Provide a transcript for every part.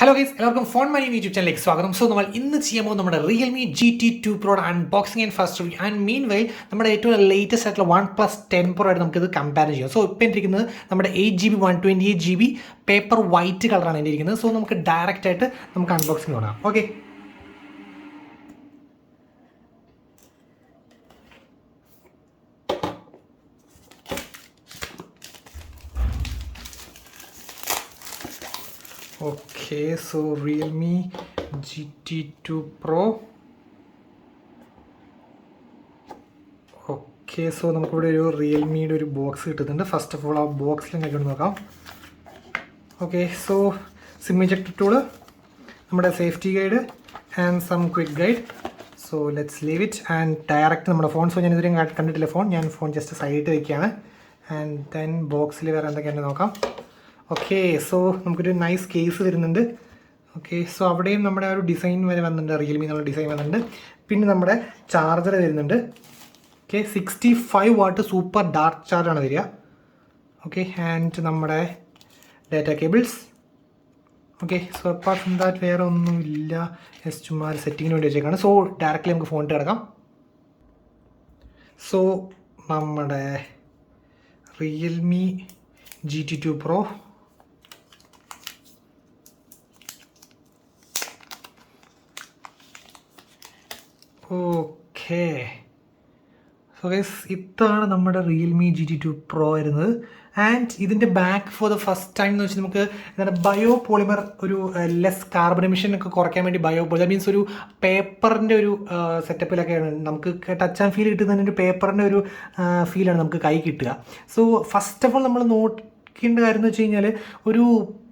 Hello guys, എല്ലാവർക്കും phone money YouTube ചാനലിലേക്ക് സ്വാഗതം. സോ നമ്മൾ ഇന്ന് ചെയ്യാൻ പോകുന്നത് നമ്മുടെ റിയൽമി GT2 പ്രോയുടെ unboxing and first review. And meanwhile നമ്മുടെ ഏറ്റവും ലേറ്റസ്റ്റ് ആയിട്ടുള്ള OnePlus 10 Pro ആയിട്ട് നമുക്കിത് കമ്പയർ ചെയ്യാം. സോ ഇപ്പോൾ ഇരിക്കുന്നത് നമ്മുടെ 8GB 128GB പേപ്പർ വൈറ്റ് കളറാണ് എൻ്റെ ഇരിക്കുന്നത്. സോ നമുക്ക് ഡയറക്റ്റ് ആയിട്ട് നമുക്ക് അൺബോക്സിംഗ് തുടങ്ങാം. Okay, okay, so Realme GT2 Pro. Okay, so നമുക്കിവിടെ ഒരു റിയൽമിയുടെ ഒരു ബോക്സ് കിട്ടുന്നുണ്ട്. ഫസ്റ്റ് ഓഫ് ഓൾ ആ ബോക്സിൽ എന്തൊക്കെ നോക്കാം. Okay, so SIM ejector tool, നമ്മുടെ safety guide and some quick guide. So let's leave it and direct നമ്മുടെ ഫോൺ. സോ ഞാൻ ഇതുവരെയും കണ്ടിട്ടില്ല ഫോൺ. ഞാൻ ഫോൺ ജസ്റ്റ് സൈഡിൽ വയ്ക്കുകയാണ്. ആൻഡ് ദെൻ ബോക്സിൽ വേറെ എന്തൊക്കെയാണ് നോക്കാം. ഓക്കെ, സോ നമുക്കൊരു നൈസ് കേസ് വരുന്നുണ്ട്. ഓക്കെ, സോ അവിടെയും നമ്മുടെ ഒരു ഡിസൈൻ വരെ വന്നിട്ടുണ്ട്, റിയൽമി എന്നുള്ള ഡിസൈൻ വന്നിട്ടുണ്ട്. പിന്നെ നമ്മുടെ ചാർജർ വരുന്നുണ്ട്. ഓക്കെ, 65 വാട്ട് സൂപ്പർ ഡാർക്ക് ചാർജാണ് വരിക. ഓക്കെ, ആൻഡ് നമ്മുടെ data cables. Okay, so apart from that വേറെ ഒന്നുമില്ല. ജസ്റ്റ് ചുമ്മാ സെറ്റിങ്ങിന് വേണ്ടി വെച്ചേക്കാണ്. സോ ഡയറക്റ്റ്ലി നമുക്ക് ഫോണിട്ട് കിടക്കാം. സോ നമ്മുടെ Realme GT2 Pro. Okay, so guys ഇതാണ് നമ്മുടെ റിയൽമി GT2 Pro വരുന്നത്. ആൻഡ് ഇതിൻ്റെ back for the first time എന്ന് വെച്ചാൽ നമുക്ക് എന്താണ് ബയോ പോളിമർ, ഒരു ലെസ് കാർബൺ എമിഷൻ ഒക്കെ കുറയ്ക്കാൻ വേണ്ടി ബയോ പോളിമർ മീൻസ് ഒരു പേപ്പറിൻ്റെ ഒരു സെറ്റപ്പിലൊക്കെയാണ് നമുക്ക് ടച്ച് ആൻഡ് ഫീൽ കിട്ടുന്നതിന് ഒരു പേപ്പറിൻ്റെ ഒരു ഫീലാണ് നമുക്ക് കൈ കിട്ടുക. സോ ഫസ്റ്റ് ഓഫ് ഓൾ നമ്മൾ നോക്കേണ്ട കാര്യം എന്ന് വെച്ച് കഴിഞ്ഞാൽ ഒരു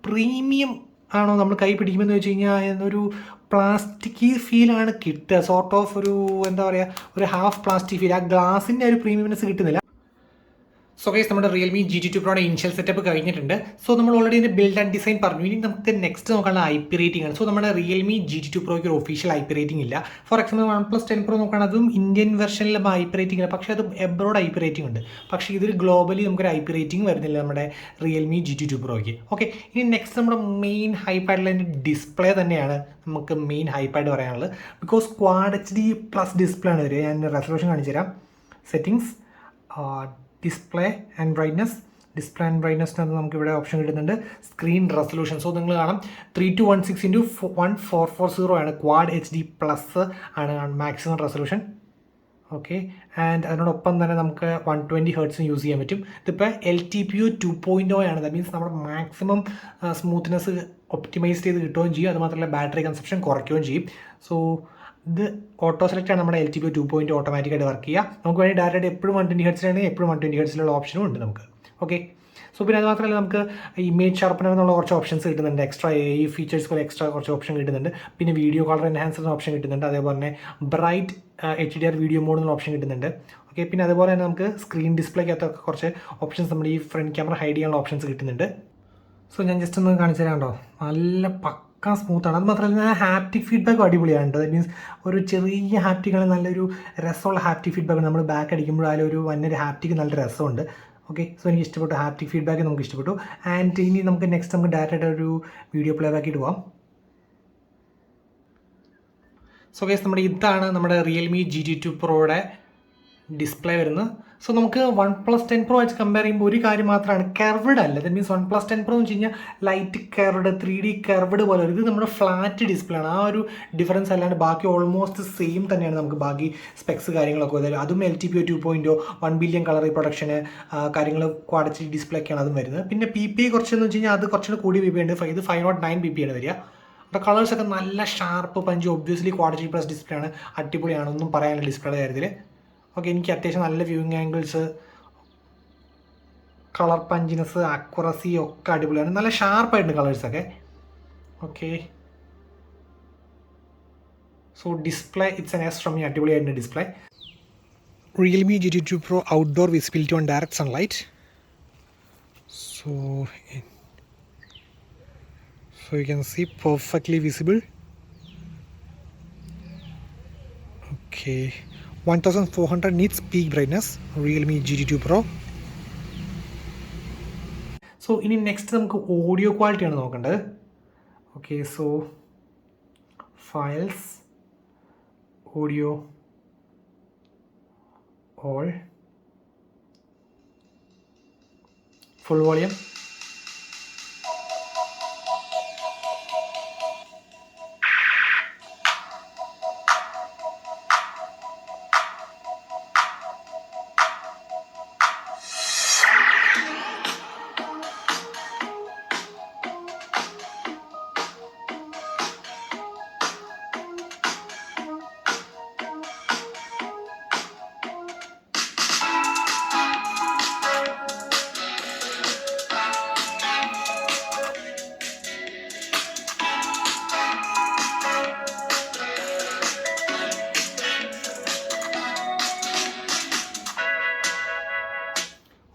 പ്രീമിയം ആണോ നമ്മൾ കൈ പിടിക്കുമെന്ന് വെച്ച് കഴിഞ്ഞാൽ എന്നൊരു പ്ലാസ്റ്റിക് ഫീലാണ് കിട്ടുക. സോർട്ട് ഓഫ് ഒരു എന്താ പറയുക, ഒരു ഹാഫ് പ്ലാസ്റ്റിക് ഫീൽ. ആ ഗ്ലാസിൻ്റെ ഒരു പ്രീമിയംനെസ് കിട്ടുന്നില്ല. സോ ഗൈസ് നമ്മുടെ റിയൽമി GT2 Proയുടെ ഇനിഷ്യൽ സെറ്റപ്പ് കഴിഞ്ഞിട്ടുണ്ട്. സോ നമ്മൾ ഓൾറെഡി ഇതിൻ്റെ ബിൽഡ് ആൻഡ് ഡിസൈൻ പറഞ്ഞു. ഇനി നമുക്ക് നെക്സ്റ്റ് നോക്കാനുള്ള IP റേറ്റിംഗ് ആണ്. സോ നമ്മുടെ റിയൽമി GT2 Proയ്ക്ക് ഒരു ഒഫീഷ്യൽ IP റേറ്റിംഗ് ഇല്ല. ഫോർ എക്സാമ്പിൾ OnePlus 10 Pro നോക്കുകയാണെങ്കിൽ അതും ഇന്ത്യൻ വെർഷനിൽ IP റേറ്റിംഗ് ഇല്ല, പക്ഷേ അത് എബ്രോഡ് IP റേറ്റിംഗ് ഉണ്ട്. പക്ഷേ ഇതിൽ ഗ്ലോബലി നമുക്കൊരു IP റേറ്റിംഗ് വരുന്നില്ല നമ്മുടെ റിയൽമി GT2 Proയ്ക്ക്. ഓക്കെ, ഇനി നെക്സ്റ്റ് നമ്മുടെ മെയിൻ ഹൈപ്പാഡിലെ ഡിസ്പ്ലേ തന്നെയാണ് നമുക്ക് മെയിൻ ഹൈപ്പാഡ് പറയാനുള്ളത്. ബിക്കോസ് Quad HD+ ഡിസ്പ്ലേ ആണ് വരിക. ഞാൻ റെസൊല്യൂഷൻ കാണിച്ചു തരാം. Settings, display and brightness. Display and ബ്രൈറ്റ്നസ്സിനകത്ത് നമുക്കിവിടെ ഓപ്ഷൻ കിട്ടുന്നുണ്ട് സ്ക്രീൻ റെസൊല്യൂഷൻ. സോ നിങ്ങൾ കാണാം 3216x1440 ആണ്. Quad HD+ ആണ് മാക്സിമം റെസൊല്യൂഷൻ. ഓക്കെ, ആൻഡ് അതിനോടൊപ്പം തന്നെ നമുക്ക് 120 Hz യൂസ് ചെയ്യാൻ പറ്റും. ഇതിപ്പോൾ LTPO 2.0 ആണ്. ദാറ്റ് മീൻസ് നമ്മുടെ മാക്സിമം സ്മൂത്ത്നെസ് ഒപ്റ്റിമൈസ് ചെയ്ത് കിട്ടുകയും ചെയ്യും. അതുമാത്രമല്ല ബാറ്ററി കൺസപ്ഷൻ കുറയ്ക്കുകയും ചെയ്യും. സോ ഇത് ഓട്ടോ സെലക്ട് ആണ് നമ്മുടെ LTPO 2.0 ഓട്ടോമാറ്റിക്കായിട്ട് വർക്ക് ചെയ്യുക. നമുക്ക് വേണ്ടി ഡയറക്റ്റ് എപ്പോഴും 120 Hz ആണെങ്കിൽ എപ്പോഴും 120 Hz ഓപ്ഷനും ഉണ്ട് നമുക്ക്. ഓക്കെ, സോ പിന്നെ അത് മാത്രമല്ല നമുക്ക് ഇമേജ് ഷാർപ്പനർ എന്നുള്ള കുറച്ച് ഓപ്ഷൻസ് കിട്ടുന്നുണ്ട്. എക്സ്ട്രാ AI ഫീച്ചേഴ്സ് പോലെ എക്സ്ട്രാ കുറച്ച് ഓപ്ഷൻ കിട്ടുന്നുണ്ട്. പിന്നെ വീഡിയോ കളർ എൻഹാൻസർ ഓപ്ഷൻ കിട്ടുന്നുണ്ട്. അതേപോലെ തന്നെ ബ്രൈറ്റ് HDR വീഡിയോ മോഡ് എന്നുള്ള ഓപ്ഷൻ കിട്ടുന്നുണ്ട്. ഓക്കെ, പിന്നെ അതുപോലെ തന്നെ നമുക്ക് സ്ക്രീൻ ഡിസ്പ്ലേക്കകത്തൊക്കെ കുറച്ച് ഓപ്ഷൻസ് നമ്മുടെ ഈ ഫ്രണ്ട് ക്യാമറ ഹൈഡ് ചെയ്യാനുള്ള ഓപ്ഷൻസ് കിട്ടുന്നുണ്ട്. സോ ഞാൻ ജസ്റ്റ് ഒന്ന് കാണിച്ചു തരാം. കേട്ടോ, നല്ല പക്ക സ്മൂത്താണ്. അത് മാത്രമല്ല ഹാപ്റ്റിക് ഫീഡ്ബാക്കും അടിപൊളിയാണ്. ദാറ്റ് മീൻസ് ഒരു ചെറിയ ഹാപ്റ്റിക്കാണ്, നല്ലൊരു രസമുള്ള ഹാപ്റ്റിക് ഫീഡ്ബാക്ക്. നമ്മൾ ബാക്ക് അടിക്കുമ്പോഴായാലും ഒരു വന്നൊരു ഹാപ്റ്റിക്ക് നല്ല രസമുണ്ട്. ഓക്കെ, സോ എനിക്ക് ഇഷ്ടപ്പെട്ടു. ഹാപ്റ്റിക് ഫീഡ്ബാക്ക് നമുക്ക് ഇഷ്ടപ്പെട്ടു. ആൻഡ് ഇനി നമുക്ക് നെക്സ്റ്റ് നമുക്ക് ഡയറക്റ്റ് ഒരു വീഡിയോ പ്ലേ ബാക്ക് ഇട്ട് പോവാം. സോ ഗൈസ് നമ്മുടെ ഇതാണ് നമ്മുടെ റിയൽമി GT2 Proയുടെ ഡിസ്പ്ലേ വരുന്നത്. സോ നമുക്ക് OnePlus 10 Pro വെച്ച് കമ്പയർ ചെയ്യുമ്പോൾ ഒരു കാര്യം മാത്രമാണ്, കർവ്ഡ് അല്ല. ദാറ്റ് മീൻസ് OnePlus 10 Pro എന്ന് വെച്ച് കഴിഞ്ഞാൽ ലൈറ്റ് കർവ്ഡ് 3D കർവ്ഡ് പോലെ. ഇത് നമ്മുടെ ഫ്ലാറ്റ് ഡിസ്പ്ലേ ആണ്. ആ ഒരു ഡിഫറൻസ് അല്ലാണ്ട് ബാക്കി ഓൾമോസ്റ്റ് സെയിം തന്നെയാണ് നമുക്ക് ബാക്കി സ്പെക്സ് കാര്യങ്ങളൊക്കെ വരുന്നത്. അതും LTPO 2.0 1 ബില്യൺ കളർ പ്രൊഡക്ഷന് കാര്യങ്ങൾ Quad HD ഡിസ്പ്ലേ ഒക്കെയാണ് അതും വരുന്നത്. പിന്നെ PPI കുറച്ചെന്ന് വെച്ച് കഴിഞ്ഞാൽ അത് കുറച്ചുകൂടി കൂടി PPI ഉണ്ട്. ഇത് 509 PPI ആണ് വരിക. അപ്പോൾ കളേഴ്സൊക്കെ നല്ല sharp punch. Obviously Quad HD+ display ആണ്, അടിപൊളിയാണ്, ഒന്നും പറയാനില്ല ഡിസ്പ്ലേയുടെ കാര്യത്തിൽ. ഓക്കെ, എനിക്ക് അത്യാവശ്യം നല്ല viewing angles, colour punchiness, accuracy ഒക്കെ അടിപൊളിയാണ്. നല്ല ഷാർപ്പായിട്ടുണ്ട് കളേഴ്സൊക്കെ. Okay, so display it's an yes from me. അടിപൊളിയായിട്ടുണ്ട് display. Realme GT2 Pro outdoor visibility on direct sunlight. So you can see perfectly visible. Okay, 1400 nits peak brightness, Realme GT2 Pro. So ഇനി next നമുക്ക് audio ക്വാളിറ്റിയാണ് നോക്കേണ്ടത്. Okay, so files, audio, all, full volume.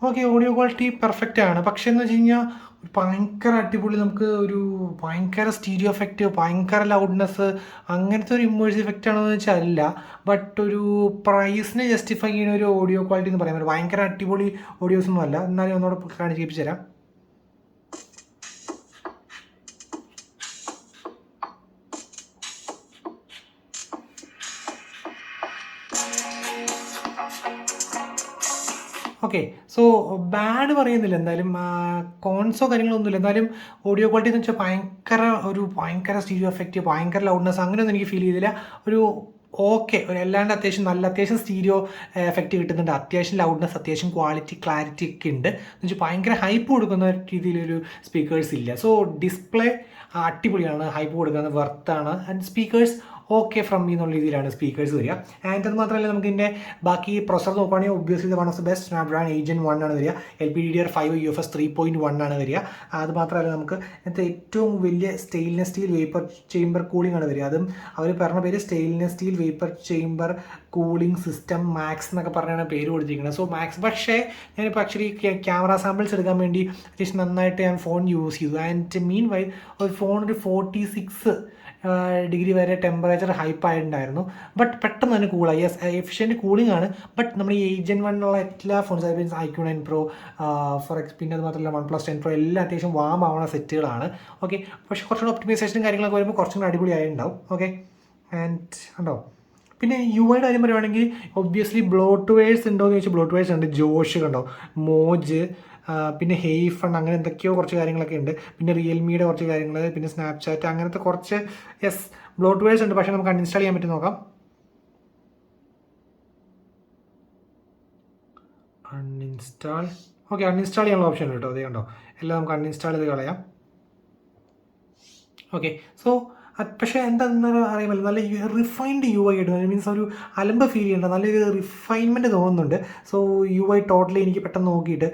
Okay, audio quality perfect ആണ്. പക്ഷേ എന്ന് വെച്ച് കഴിഞ്ഞാൽ ഭയങ്കര അടിപൊളി, നമുക്ക് ഒരു ഭയങ്കര സ്റ്റീരിയോ എഫക്റ്റ്, ഭയങ്കര ലൗഡ്നെസ്, അങ്ങനത്തെ ഒരു ഇമേഴ്സീവ് എഫക്റ്റ് ആണെന്ന് വെച്ചാൽ അല്ല. ബട്ട് ഒരു പ്രൈസിനെ ജസ്റ്റിഫൈ ചെയ്യുന്ന ഒരു ഓഡിയോ ക്വാളിറ്റി എന്ന് പറയാൻ പറ്റും. ഭയങ്കര അടിപൊളി ഓഡിയോസ് ഒന്നും അല്ല. എന്നാലും ഒന്നുകൂടെ കാണിച്ച് കേൾപ്പിച്ചു തരാം. ഓക്കെ, സോ ബാഡ് പറയുന്നില്ല, എന്തായാലും കോൺസോ കാര്യങ്ങളൊന്നുമില്ല. എന്തായാലും ഓഡിയോ ക്വാളിറ്റി എന്ന് വെച്ചാൽ ഭയങ്കര സ്റ്റീരിയോ എഫക്റ്റ്, ഭയങ്കര ലൗഡ്നെസ് അങ്ങനെയൊന്നും എനിക്ക് ഫീൽ ചെയ്തില്ല. ഒരു ഓക്കെ, ഒരു അല്ലാണ്ട് അത്യാവശ്യം സ്റ്റീരിയോ എഫക്റ്റ് കിട്ടുന്നുണ്ട്, അത്യാവശ്യം ലൗഡ്നെസ്, അത്യാവശ്യം ക്ലാരിറ്റി ഒക്കെ ഉണ്ട്. എന്ന് വെച്ചാൽ ഭയങ്കര ഹൈപ്പ് കൊടുക്കുന്ന രീതിയിലൊരു സ്പീക്കേഴ്സ് ഇല്ല. സോ ഡിസ്പ്ലേ അടിപൊളിയാണ്, ഹൈപ്പ് കൊടുക്കുന്നത് വർത്താണ്. And speakers okay from me എന്നുള്ള രീതിയിലാണ് സ്പീക്കേഴ്സ് വരിക. ആൻഡ് അത് മാത്രമല്ല, നമുക്ക് ഇതിൻ്റെ ബാക്കി പ്രൊസർ നോക്കുകയാണെങ്കിൽ obviously one of the best Snapdragon 8 Gen 1 ആണ് വരിക. LPDDR5 UFS 3.1 ആണ് വരിക. അത് മാത്രമല്ല, നമുക്ക് ഇതിൻ്റെ ഏറ്റവും വലിയ stainless steel vapour chamber cooling ആണ് വരിക. അതും അവർ പറഞ്ഞ പേര് stainless steel vapour chamber cooling system max എന്നൊക്കെ പറഞ്ഞാണ് പേര് കൊടുത്തിരിക്കുന്നത്. സോ മാക്സ്, പക്ഷേ ഞാനിപ്പോൾ ആക്ച്വലി ക്യാമറ സാമ്പിൾസ് എടുക്കാൻ വേണ്ടി അത്യാവശ്യം നന്നായിട്ട് ഞാൻ ഫോൺ യൂസ് ചെയ്തു. ആൻഡ് മീൻ വൈ ഒരു ഫോൺ ഒരു 46 ഡിഗ്രി വരെ ടെമ്പറേച്ചർ ഹൈപ്പ് ആയിട്ടുണ്ടായിരുന്നു. ബട്ട് പെട്ടെന്ന് തന്നെ കൂളായി. എഫിഷ്യൻറ്റ് കൂളിംഗ് ആണ്. ബട്ട് നമ്മൾ ഈ 8 Gen 1 ഉള്ള എല്ലാ ഫോൺസ്, IQ 9 Pro പിന്നെ അത് മാത്രമല്ല OnePlus 10 Pro എല്ലാം അത്യാവശ്യം വാം ആവുന്ന സെറ്റുകളാണ്. ഓക്കെ, പക്ഷേ കുറച്ചുകൂടെ ഒപ്റ്റിമൈസേഷനും കാര്യങ്ങളൊക്കെ വരുമ്പോൾ കുറച്ചും കൂടെ അടിപൊളിയായിട്ടുണ്ടാവും. ഓക്കെ, ആൻഡ് ഉണ്ടോ. പിന്നെ യുടെ കാര്യം പറയുവാണെങ്കിൽ ഒബ്വിയസ്ലി ബ്ലോട്ട്വെയർസ് ഉണ്ടോ എന്ന് ചോദിച്ചാൽ ബ്ലോട്ട്വെയർസ് ഉണ്ട്. ജോഷ് കണ്ടോ, മോജ്, പിന്നെ ഹെയ്ഫൺ, അങ്ങനെ എന്തൊക്കെയോ കുറച്ച് കാര്യങ്ങളൊക്കെ ഉണ്ട്. പിന്നെ റിയൽമിയുടെ കുറച്ച് കാര്യങ്ങൾ, പിന്നെ സ്നാപ്ചാറ്റ്, അങ്ങനത്തെ കുറച്ച് ബ്ലോട്ട്വെയർസ് ഉണ്ട്. പക്ഷേ നമുക്ക് അൺഇൻസ്റ്റാൾ ചെയ്യാൻ പറ്റും, നോക്കാം. അൺഇൻസ്റ്റാൾ ചെയ്യാനുള്ള ഓപ്ഷൻ ഉണ്ട് കേട്ടോ. അതേ കണ്ടോ, എല്ലാം നമുക്ക് അൺഇൻസ്റ്റാൾ ചെയ്ത് കളയാം. ഓക്കെ, സോ പക്ഷേ എന്താണെന്ന് അറിയാമല്ലോ, നല്ല റിഫൈൻഡ് UI ആയിട്ട്, മീൻസ് ഒരു അലമ്പ് ഫീൽ ചെയ്യേണ്ട നല്ലൊരു റിഫൈൻമെൻറ്റ് തോന്നുന്നുണ്ട്. സോ UI ടോട്ടലി എനിക്ക് പെട്ടെന്ന് നോക്കിയിട്ട്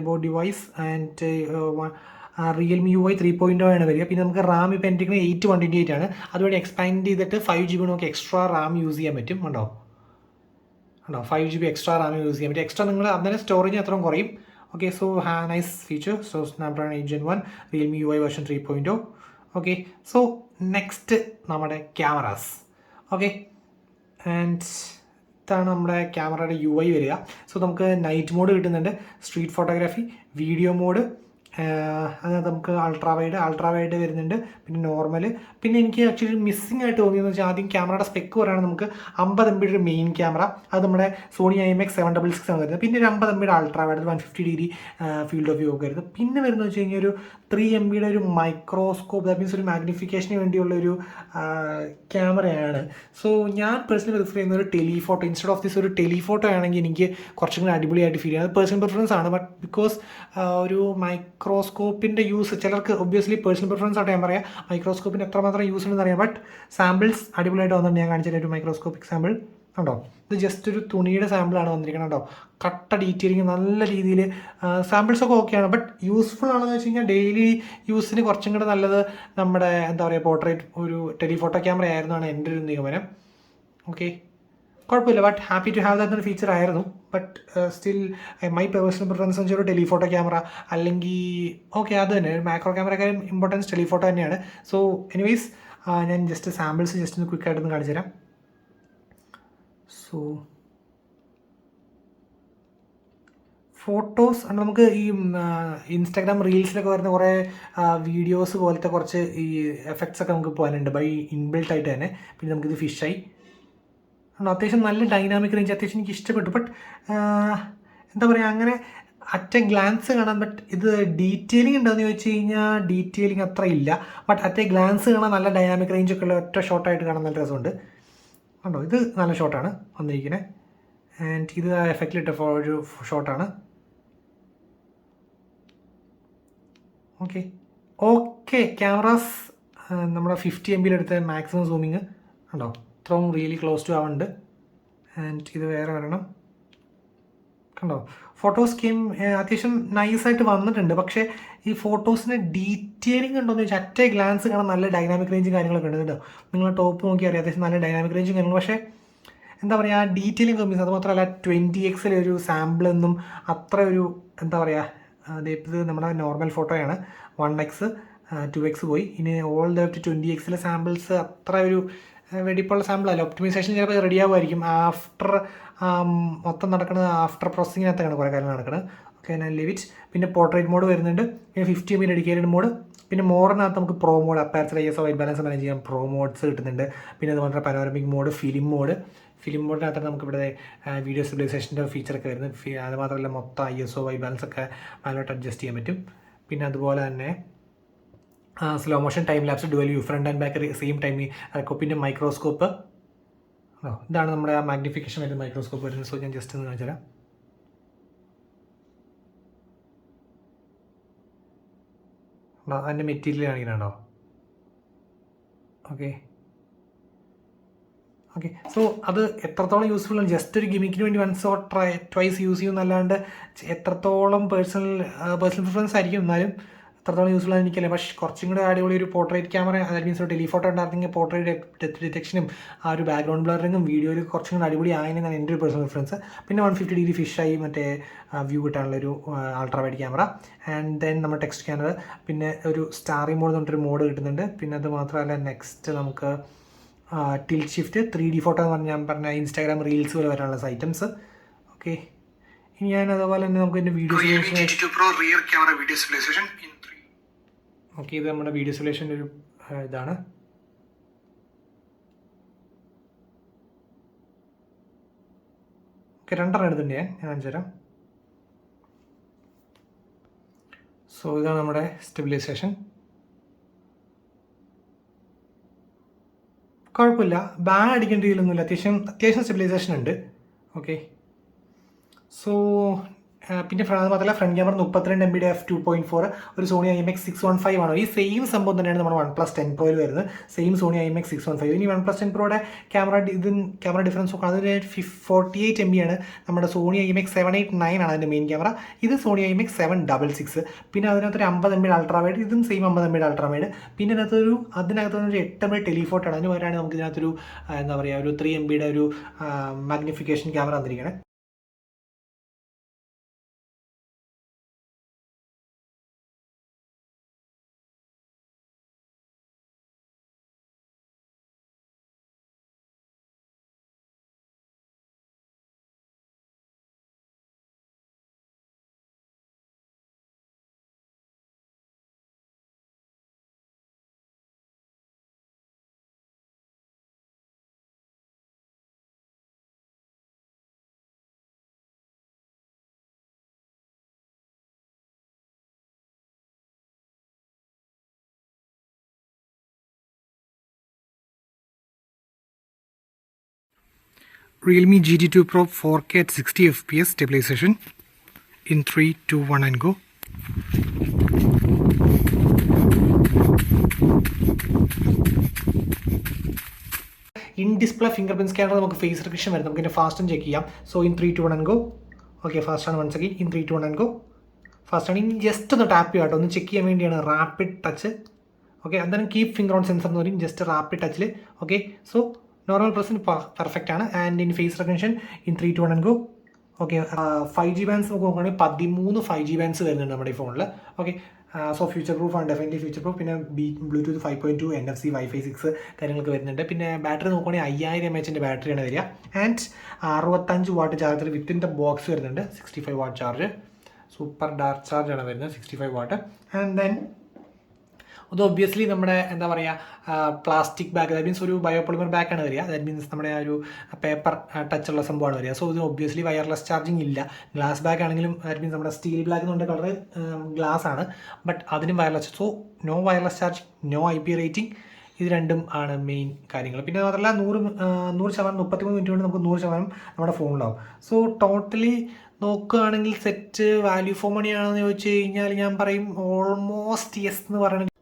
about device and Realme UI 3.0 ആണ് വരിക. പിന്നെ നമുക്ക് റാം ഇപ്പോൾ എൻ്റെ 8128 ആണ്. അതുവഴി എക്സ്പാൻഡ് ചെയ്തിട്ട് 5GB നമുക്ക് എക്സ്ട്രാ റാം യൂസ് ചെയ്യാൻ പറ്റും. ഉണ്ടോ 5GB എക്സ്ട്രാ റാം യൂസ് ചെയ്യാൻ പറ്റും. എക്സ്ട്രാ നിങ്ങൾ അന്നേരം സ്റ്റോറേജ് അത്രയും കുറയും. Okay, so nice feature. So Snapdragon 8 Gen 1 Realme UI version 3.0. Okay, so next നമ്മുടെ ക്യാമറാസ്. ഓക്കെ, ആൻഡ് ഇതാണ് നമ്മുടെ ക്യാമറയുടെ UI വരിക. സോ നമുക്ക് നൈറ്റ് മോഡ് കിട്ടുന്നുണ്ട്, സ്ട്രീറ്റ് ഫോട്ടോഗ്രാഫി, വീഡിയോ മോഡ്, അതിനകത്ത് നമുക്ക് അൾട്രാ വൈഡ് വരുന്നുണ്ട്, പിന്നെ നോർമൽ. പിന്നെ എനിക്ക് ആക്ച്വലി മിസ്സിംഗ് ആയിട്ട് തോന്നിയെന്ന് വെച്ചാൽ ആദ്യം ക്യാമറയുടെ സ്പെക്ക് പറയുകയാണെങ്കിൽ നമുക്ക് 50 MB ഒരു മെയിൻ ക്യാമറ, അത് നമ്മുടെ സോണി IMX 766 ആണ് വരുന്നത്. പിന്നെ ഒരു 50 MB ultra wide 150 degree field of view ഒക്കെ വരുന്നത്. പിന്നെ വരുന്നത് വെച്ച് കഴിഞ്ഞാൽ ഒരു 3 MB ഒരു മൈക്രോസ്കോപ്പ്, ദാറ്റ് മീൻസ് ഒരു മാഗ്നിഫിക്കേഷന് വേണ്ടിയുള്ള ഒരു ക്യാമറയാണ്. സോ ഞാൻ പേഴ്സണലി പ്രിഫർ ചെയ്യുന്ന ഒരു ടെലിഫോട്ടോ, ഇൻസ്റ്റെഡ് ഓഫ് ദിസ് ഒരു ടെലിഫോട്ടോ ആണെങ്കിൽ എനിക്ക് കുറച്ചും കൂടി അടിപൊളിയായിട്ട് ഫീൽ ചെയ്യുന്നത്. പേഴ്സണൽ പ്രിഫറൻസ് ആണ്. ബട്ട് ബിക്കോസ് ഒരു മൈക്രോസ്കോപ്പിൻ്റെ യൂസ് ചിലർക്ക് ഒബ്വിയസ്ലി പേഴ്സണൽ പ്രിഫറൻസ് ആയിട്ട് ഞാൻ പറയാം, മൈക്രോസ്കോപ്പിന് എത്രമാത്രം യൂസ് ഉണ്ടെന്ന് അറിയാം. ബട്ട് സാമ്പിൾസ് അടിപൊളിയായിട്ട് വന്നിട്ടുണ്ട്. ഞാൻ കാണിച്ചിട്ട് ഒരു മൈക്രോസ്കോപ്പിക് സാമ്പിൾ കണ്ടോ, ഇത് ജസ്റ്റ് ഒരു തുണിയുടെ സാമ്പിളാണ് വന്നിരിക്കുന്നത് കേട്ടോ. കട്ട ഡീറ്റെയിലിങ് നല്ല രീതിയിൽ, സാമ്പിൾസൊക്കെ ഓക്കെയാണ്. ബട്ട് യൂസ്ഫുൾ ആണെന്ന് വെച്ച് കഴിഞ്ഞാൽ ഡെയിലി യൂസിന് കുറച്ചും കൂടെ നല്ലത് നമ്മുടെ എന്താ പറയുക പോർട്രേറ്റ് ഒരു ടെലിഫോട്ടോ ക്യാമറ ആയിരുന്നാണ് എൻ്റെ ഒരു നിഗമനം. ഓക്കെ, കുഴപ്പമില്ല. But happy to have that feature ആയിരുന്നു. But still my personal preference വെച്ചാൽ ഒരു ടെലിഫോട്ടോ ക്യാമറ അല്ലെങ്കിൽ ഓക്കെ അത് തന്നെ, ഒരു മാക്രോ ക്യാമറക്കാരും ഇമ്പോർട്ടൻസ് ടെലിഫോട്ടോ തന്നെയാണ്. സോ എനിവേയ്സ് ഞാൻ ജസ്റ്റ് സാമ്പിൾസ് ജസ്റ്റ് ഒന്ന് ക്വിക്കായിട്ടൊന്ന് കാണിച്ചു തരാം. സോ ഫോട്ടോസ് നമുക്ക് ഈ ഇൻസ്റ്റാഗ്രാം റീൽസിലൊക്കെ വരുന്ന കുറേ വീഡിയോസ് പോലത്തെ കുറച്ച് ഈ എഫക്ട്സ് ഒക്കെ നമുക്ക് പോകാനുണ്ട് ബൈ ഇൻബിൽട്ട് ആയിട്ട് തന്നെ. പിന്നെ നമുക്കിത് ഫിഷായി അത്യാവശ്യം നല്ല ഡൈനാമിക് റേഞ്ച് അത്യാവശ്യം എനിക്ക് ഇഷ്ടപ്പെട്ടു. ബട്ട് എന്താ പറയുക, അങ്ങനെ അറ്റ് എ ഗ്ലാൻസ് കാണാൻ. ബട്ട് ഇത് ഡീറ്റെയിലിംഗ് ഉണ്ടോയെന്ന് ചോദിച്ചു കഴിഞ്ഞാൽ ഡീറ്റെയിലിംഗ് അത്ര ഇല്ല. ബട്ട് അറ്റ് എ ഗ്ലാൻസ് കാണാൻ നല്ല ഡൈനാമിക് റേഞ്ച് ഒക്കെ ഉള്ള ഒറ്റ ഷോട്ടായിട്ട് കാണാൻ നല്ല രസമുണ്ട്. കണ്ടോ, ഇത് നല്ല ഷോട്ടാണ് വന്നിരിക്കുന്നത്. ആൻഡ് ഇത് എഫക്റ്റിലിട്ട ഒരു ഷോട്ടാണ്. ഓക്കെ ക്യാമറാസ് നമ്മുടെ 50 MB എടുത്ത മാക്സിമം സൂമിങ് ഉണ്ടോ, ഇത്രയും റിയലി ക്ലോസ് ടു ആവുന്നുണ്ട്. ആൻഡ് ഇത് വേറെ വരണം. കണ്ടോ, ഫോട്ടോസ് സ്കീം അത്യാവശ്യം നൈസായിട്ട് വന്നിട്ടുണ്ട്. പക്ഷേ ഈ ഫോട്ടോസിന് ഡീറ്റെയിലിംഗ് ഉണ്ടോയെന്ന് ചോദിച്ചാൽ അറ്റ് എ ഗ്ലാൻസ് കാണാൻ നല്ല ഡൈനാമിക് റേഞ്ചും കാര്യങ്ങളൊക്കെ ഉണ്ട് കേട്ടോ. നിങ്ങൾ ടോപ്പ് നോക്കി അറിയാം, അത്യാവശ്യം നല്ല ഡൈനാമിക് റേഞ്ചും കാര്യങ്ങളും. പക്ഷേ എന്താ പറയുക, ഡീറ്റെയിലിംഗ് കമ്മീസ്. അത് മാത്രമല്ല 20x ഒരു സാമ്പിളൊന്നും അത്ര ഒരു എന്താ പറയുക, ഇത് നമ്മുടെ നോർമൽ ഫോട്ടോയാണ്. 1x 2x പോയി. ഇനി ഓൾ ദ 20x സാമ്പിൾസ് അത്ര ഒരു വെടിപ്പുള്ള സാമ്പിളല്ല. ഒപ്റ്റിമൈസേഷൻ ചിലപ്പോൾ റെഡി ആവുമായിരിക്കും. ആഫ്റ്റർ മൊത്തം നടക്കുന്നത് ആഫ്റ്റർ പ്രോസസ്സിങ്ങിനകത്താണ് കുറേ കാര്യങ്ങൾ നടക്കുന്നത്. ഓക്കെ, ഞാൻ ലിവ് ഇറ്റ്. പിന്നെ പോർട്രേറ്റ് മോഡ് വരുന്നുണ്ട്. പിന്നെ 50 MB ഡെഡിക്കേറ്റഡ് മോഡ്. പിന്നെ മോഡിനകത്ത് നമുക്ക് pro mode, aperture ISO white balance manage ചെയ്യാൻ പ്രോ മോഡ്സ് കിട്ടുന്നുണ്ട്. പിന്നെ അതുപോലെ പനോരമിക് മോഡ്, ഫിലിം മോഡിനകത്ത് നമുക്ക് ഇവിടെ വീഡിയോ സ്റ്റെബിലൈസേഷൻ്റെ ഫീച്ചറൊക്കെ വരുന്നത്. അത് മാത്രമല്ല മൊത്തം ISO വൈറ്റ് ബാലൻസ് ഒക്കെ നല്ലോട്ട് അഡ്ജസ്റ്റ് ചെയ്യാൻ പറ്റും. പിന്നെ അതുപോലെ തന്നെ slow motion, time lapse, dual view, front and back same time. പിന്നെ മൈക്രോസ്കോപ്പ്. ഇതാണ് നമ്മുടെ ആ മാഗ്നിഫിക്കേഷൻ വരുന്ന മൈക്രോസ്കോപ്പ് വരുന്നത്. സോ ഞാൻ ജസ്റ്റ് ഒന്ന് കാണിച്ചു തരാം. അതിൻ്റെ മെറ്റീരിയൽ കാണിക്കുന്നുണ്ടോ? ഓക്കെ, സോ അത് എത്രത്തോളം യൂസ്ഫുൾ ആണ്, ജസ്റ്റ് ഒരു ഗിമിക്കിന് വേണ്ടി വൺസ് ഓർ ട്വൈസ് യൂസ് ചെയ്യുന്നല്ലാണ്ട് എത്രത്തോളം പേഴ്സണൽ പ്രിഫറൻസ് ആയിരിക്കും. എന്നാലും എത്രത്തോളം യൂസ്ഫുൾ ആണ് എനിക്കല്ലേ. പക്ഷേ കുറച്ചും കൂടെ അടിപൊളി ഒരു പോർട്രേറ്റ് ക്യാമറ, അതായത് മീൻസ് ഒരു ടെലിഫോട്ടോ ഉണ്ടായിരുന്നെങ്കിൽ പോർട്രേറ്റ് ഡെപ്ത് ഡിറ്റക്ഷനും ആ ഒരു ബാക്ക്ഗ്രൗണ്ട് ബ്ലറിങ്ങും വീഡിയോയിൽ കുറച്ചും കൂടെ അടിപൊളി ആയതിനാണ് എൻ്റെ ഒരു പേഴ്സണൽ പ്രിഫറൻസ്. പിന്നെ 150 ഡിഗ്രി ഫിഷായി മറ്റേ വ്യൂ കിട്ടാനുള്ളൊരു ultra wide camera. And then നമ്മുടെ ടെക്സ്റ്റ് സ്കാനർ. പിന്നെ ഒരു സ്റ്റാറി മോഡ് എന്ന് പറഞ്ഞിട്ടൊരു മോഡ് കിട്ടുന്നുണ്ട്. പിന്നെ അത് മാത്രമല്ല നെക്സ്റ്റ് നമുക്ക് ടിൽറ്റ് ഷിഫ്റ്റ്, 3D ഫോട്ടോ എന്ന് പറഞ്ഞാൽ ഞാൻ പറഞ്ഞ ഇൻസ്റ്റാഗ്രാം റീൽസ് പോലെ വരാനുള്ള ഐറ്റംസ്. ഓക്കെ, ഇനി ഞാൻ അതുപോലെ തന്നെ നമുക്ക് എൻ്റെ വീഡിയോ സ്റ്റെബിലൈസേഷൻ. ഓക്കെ, ഇത് നമ്മുടെ വീഡിയോ സ്റ്റെബിലൈസേഷൻ്റെ ഒരു ഇതാണ്. ഓക്കെ, 2 എടുത്തിട്ടുണ്ട് ഞാൻ കാണിച്ചു തരാം. സോ ഇതാണ് നമ്മുടെ സ്റ്റെബിലൈസേഷൻ. കുഴപ്പമില്ല, ബാൻ അടിക്കേണ്ട രീതിയിലൊന്നുമില്ല. അത്യാവശ്യം സ്റ്റെബിലൈസേഷൻ ഉണ്ട്. ഓക്കെ, സോ പിന്നെ അത് മാത്രമല്ല ഫ്രണ്ട് ക്യാമറ 32 MB f2.4, ഒരു സോണി IMX 615 ആണ്. ഈ സെയിം സംഭവം തന്നെയാണ് നമ്മുടെ OnePlus 10 Proയിൽ വരുന്നത്. Same Sony IMX 615. ഇനി OnePlus 10 Proയുടെ ക്യാമറ ഡിഫറൻസ് നോക്കാം. അതിന് 48 MB ആണ്. നമ്മുടെ സോണി IMX 789 ആണ് അതിൻ്റെ മെയിൻ ക്യാമറ. ഇത് സോണി IMX 766. പിന്നെ അതിനകത്തൊരു 50 MB അൾട്രാ വൈഡ്, ഇതും സെയിം 50 MB അൾട്രാ വൈഡ്. പിന്നെ അതിനകത്തൊരു 8 MB ടെലിഫോട്ടോ ആണ്. അതിന് വരാണ് നമുക്ക് ഇതിനകത്തൊരു എന്താ പറയുക, ഒരു 3 MB ഒരു മാഗ്നിഫിക്കേഷൻ ക്യാമറ വന്നിരിക്കുകയാണ്. Realme Gt2 Pro 4K at 60 FPS stabilization. In 3, 2, 1 and go. In display fingerprint scanner നമുക്ക് ഫേസ് റെക്കഗ്നിഷൻ വരും. നമുക്ക് ഫാസ്റ്റ് ചെക്ക് ചെയ്യാം. So in 3, 2, 1 and go. Okay, fast ആണ്. Once again in 3, 2, 1 and go. Fast ആണ്. ഇനി just ഒന്ന് tap ചെയ്യാം കേട്ടോ, ഒന്ന് ചെക്ക് ചെയ്യാൻ വേണ്ടിയാണ്. Rapid touch. ഓക്കെ, അന്നേരം കീപ് ഫിംഗർ ഓൺ സെൻസർ എന്ന് പറയും. ജസ്റ്റ് റാപ്പിഡ് ടച്ചിൽ. Okay, so normal present perfect ആണ്. And in face recognition in 3, 2, 1 and go. Okay, 5G bands നമുക്ക് നോക്കുകയാണെങ്കിൽ 13 5G ബാൻഡ്സ് വരുന്നുണ്ട് നമ്മുടെ ഈ ഫോണിൽ. ഓക്കെ, സോ ഫ്യൂച്ചർ പ്രൂഫ് ആണ്, ഡെഫിനറ്റ്ലി ഫ്യൂച്ചർ പ്രൂഫ്. പിന്നെ ബ്ലൂടൂത്ത് 5.2, NFC, Wi-Fi 6 കാര്യങ്ങളൊക്കെ വരുന്നുണ്ട്. പിന്നെ ബാറ്ററി നോക്കുകയാണെങ്കിൽ 5000 mAh ബാറ്ററിയാണ് വരിക. And 65 what charger within the box വരുന്നുണ്ട്. 65 വാട്ട് ചാർജ്. സൂപ്പർ ഡാർക്ക് ചാർജാണ് വരുന്നത് 65 വാട്ട്. ആൻഡ് ദെൻ അത് ഒബ്വിയസ്ലി നമ്മുടെ എന്താ പറയുക പ്ലാസ്റ്റിക് ബാഗ്, ദാറ്റ് മീൻസ് ഒരു ബയോപോളിമർ ബാഗാണ് വരിക. ദാറ്റ് മീൻസ് നമ്മുടെ ആ ഒരു പേപ്പർ ടച്ചുള്ള സംഭവമാണ് വരിക. സോ ഇത് ഒബ്വിയസ്ലി വയർലെസ് ചാർജിങ് ഇല്ല. ഗ്ലാസ് ബാഗ് ആണെങ്കിലും ദാറ്റ് മീൻസ് നമ്മുടെ സ്റ്റീൽ ബാഗ് എന്നുള്ള കളർ ഗ്ലാസ് ആണ്, ബട്ട് അതിനും wireless. So no wireless charging, no IP rating. ഇത് രണ്ടും ആണ് മെയിൻ കാര്യങ്ങൾ. പിന്നെ മാത്രമല്ല 100% 33 മിനിറ്റ് കൊണ്ട് നമുക്ക് 100% നമ്മുടെ ഫോണിലാവും. സോ ടോട്ടലി നോക്കുകയാണെങ്കിൽ സെറ്റ് വാല്യൂ ഫോർ മണി ആണെന്ന് ചോദിച്ചു കഴിഞ്ഞാൽ ഞാൻ പറയും ഓൾമോസ്റ്റ് യെസ് എന്ന് പറയുന്നത്.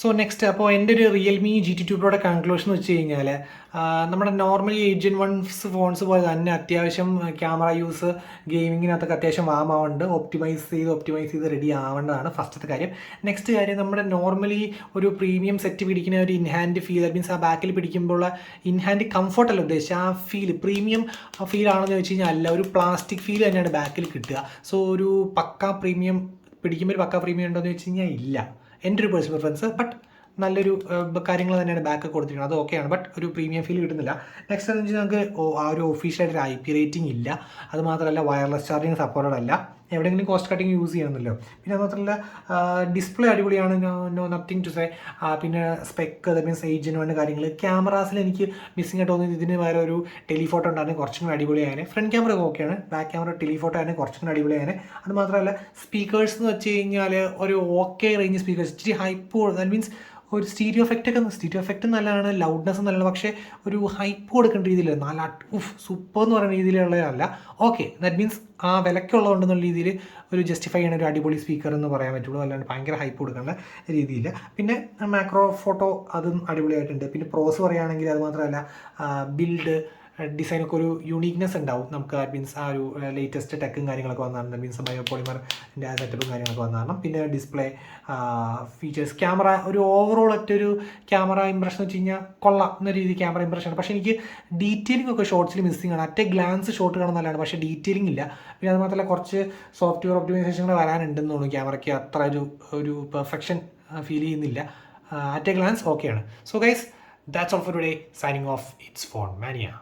സോ നെക്സ്റ്റ്, അപ്പോൾ എൻ്റെ ഒരു റിയൽമി Gt2 പ്രോയുടെ കൺക്ലൂഷൻ എന്ന് വെച്ച് കഴിഞ്ഞാൽ നമ്മുടെ നോർമലി 8 Gen 1 ഫോൺസ് പോലെ തന്നെ അത്യാവശ്യം ക്യാമറ യൂസ് ഗെയിമിങ്ങിനകത്തൊക്കെ അത്യാവശ്യം വാമാവുണ്ട്. ഒപ്റ്റിമൈസ് ചെയ്ത് റെഡി ആവേണ്ടതാണ് ഫസ്റ്റത്തെ കാര്യം. നെക്സ്റ്റ് കാര്യം, നമ്മുടെ നോർമലി ഒരു പ്രീമിയം സെറ്റ് പിടിക്കുന്ന ഒരു ഇൻഹാൻഡ് ഫീൽ, ദാറ്റ് മീൻസ് ആ ബാക്കിൽ പിടിക്കുമ്പോൾ ഇൻഹാൻഡ് കംഫർട്ടല്ല ഉദ്ദേശിച്ചത്, ആ ഫീൽ പ്രീമിയം ഫീൽ ആണെന്ന് വെച്ച് കഴിഞ്ഞാൽ അല്ല, ഒരു പ്ലാസ്റ്റിക് ഫീൽ തന്നെയാണ് ബാക്കിൽ കിട്ടുക. സോ ഒരു പക്ക പ്രീമിയം പിടിക്കുമ്പോൾ ഒരു പക്ക പ്രീമിയം ഉണ്ടോ എന്ന് വെച്ച് കഴിഞ്ഞാൽ ഇല്ല, എൻ്റെ ഒരു പേഴ്സണൽ പ്രിഫറൻസ്. ബട്ട് നല്ലൊരു കാര്യങ്ങൾ തന്നെയാണ് ബാക്ക് കൊടുത്തിരിക്കുന്നത്, അത് ഓക്കെയാണ്. ബട്ട് ഒരു പ്രീമിയം ഫീൽ കിട്ടുന്നില്ല. നെക്സ്റ്റ് എന്ന് വെച്ചാൽ നമുക്ക് ആ ഒരു ഒഫീഷ്യലായിട്ടൊരു IP റേറ്റിംഗ് ഇല്ല. അത് മാത്രമല്ല വയർലെസ് ചാർജിങ് സപ്പോർട്ടഡ് അല്ല. എവിടെയെങ്കിലും കോസ്റ്റ് കട്ടിങ് യൂസ് ചെയ്യണമെന്നല്ലോ. പിന്നെ അത് മാത്രമല്ല ഡിസ്പ്ലേ അടിപൊളിയാണ്, നോ നത്തിങ് ടു സേ. പിന്നെ സ്പെക്ക്, ദാറ്റ് മീൻസ് 8 Gen 1 കാര്യങ്ങൾ. ക്യാമറാസിൽ എനിക്ക് മിസ്സിംഗ് ആയിട്ട് തോന്നിയത് ഇതിന് വേറെ ഒരു ടെലിഫോട്ടോ ഉണ്ടായിരുന്നു, കുറച്ചും കൂടി അടിപൊളിയായതിനെ. ഫ്രണ്ട് ക്യാമറ ഓക്കെയാണ്, ബാക്ക് ക്യാമറ ടെലിഫോട്ടോ ആയിരുന്നു കുറച്ചും കൂടി അടിപൊളിയായതിനെ. അത് മാത്രമല്ല സ്പീക്കേഴ്സ് എന്ന് വെച്ച് കഴിഞ്ഞാൽ ഒരു ഓക്കെ റേഞ്ച് സ്പീക്കേഴ്സ്, ഇച്ചിരി ഹൈപ്പ്, ദാറ്റ് മീൻസ് ഒരു സ്റ്റീരിയോ എഫക്റ്റ് നല്ലതാണ്, ലൗഡ്നെസ് നല്ലതാണ്. പക്ഷേ ഒരു ഹൈപ്പ് കൊടുക്കേണ്ട രീതിയിൽ നല്ല സൂപ്പർ എന്ന് പറയുന്ന രീതിയിലുള്ളതല്ല. ഓക്കെ, ദാറ്റ് മീൻസ് ആ വിലക്കുള്ളതുകൊണ്ടെന്നുള്ള രീതിയിൽ ഒരു ജസ്റ്റിഫൈ ചെയ്യുന്ന ഒരു അടിപൊളി സ്പീക്കർ എന്ന് പറയാൻ പറ്റുള്ളൂ, അല്ലാണ്ട് ഭയങ്കര ഹൈപ്പ് കൊടുക്കേണ്ട രീതിയില്ല. പിന്നെ മാക്രോ ഫോട്ടോ അതും അടിപൊളിയായിട്ടുണ്ട്. പിന്നെ പ്രോസ് പറയുകയാണെങ്കിൽ അത് മാത്രമല്ല ബിൽഡ് ഡിസൈനൊക്കെ ഒരു യൂണീക്നെസ് ഉണ്ടാവും നമുക്ക്. ദാറ്റ് മീൻസ് ആ ഒരു ലേറ്റസ്റ്റ് ടെക്കും കാര്യങ്ങളൊക്കെ വന്നാണ്, മീൻസ് ബയോപോളിമറിൻ്റെ സെറ്റപ്പും കാര്യങ്ങളൊക്കെ വന്നാണ്. പിന്നെ ഡിസ്പ്ലേ ഫീച്ചേഴ്സ്, ക്യാമറ ഒരു ഓവറോൾ ഒറ്റൊരു ക്യാമറ ഇംപ്രഷൻ വെച്ച് കഴിഞ്ഞാൽ കൊള്ളാം എന്ന രീതി ക്യാമറ ഇംപ്രഷനാണ്. പക്ഷേ എനിക്ക് ഡീറ്റെയിലിംഗ് ഒക്കെ ഷോർട്സിൽ മിസ്സിംഗ് ആണ്. അറ്റ ഗ്ലാൻസ് ഷോട്ട് കാണാൻ നല്ലതാണ്, പക്ഷേ ഡീറ്റെയിലിംഗ് ഇല്ല. പിന്നെ അത് മാത്രമല്ല കുറച്ച് സോഫ്റ്റ്വെയർ ഒപ്റ്റിമൈസേഷൻ കൂടെ വരാനുണ്ടെന്ന് തോന്നുന്നു. ക്യാമറയ്ക്ക് അത്ര ഒരു പെർഫെക്ഷൻ ഫീൽ ചെയ്യുന്നില്ല. അറ്റ് എ ഗ്ലാൻസ് ഓക്കെയാണ്. So guys, that's all for today. Signing off, it's Phone Mania.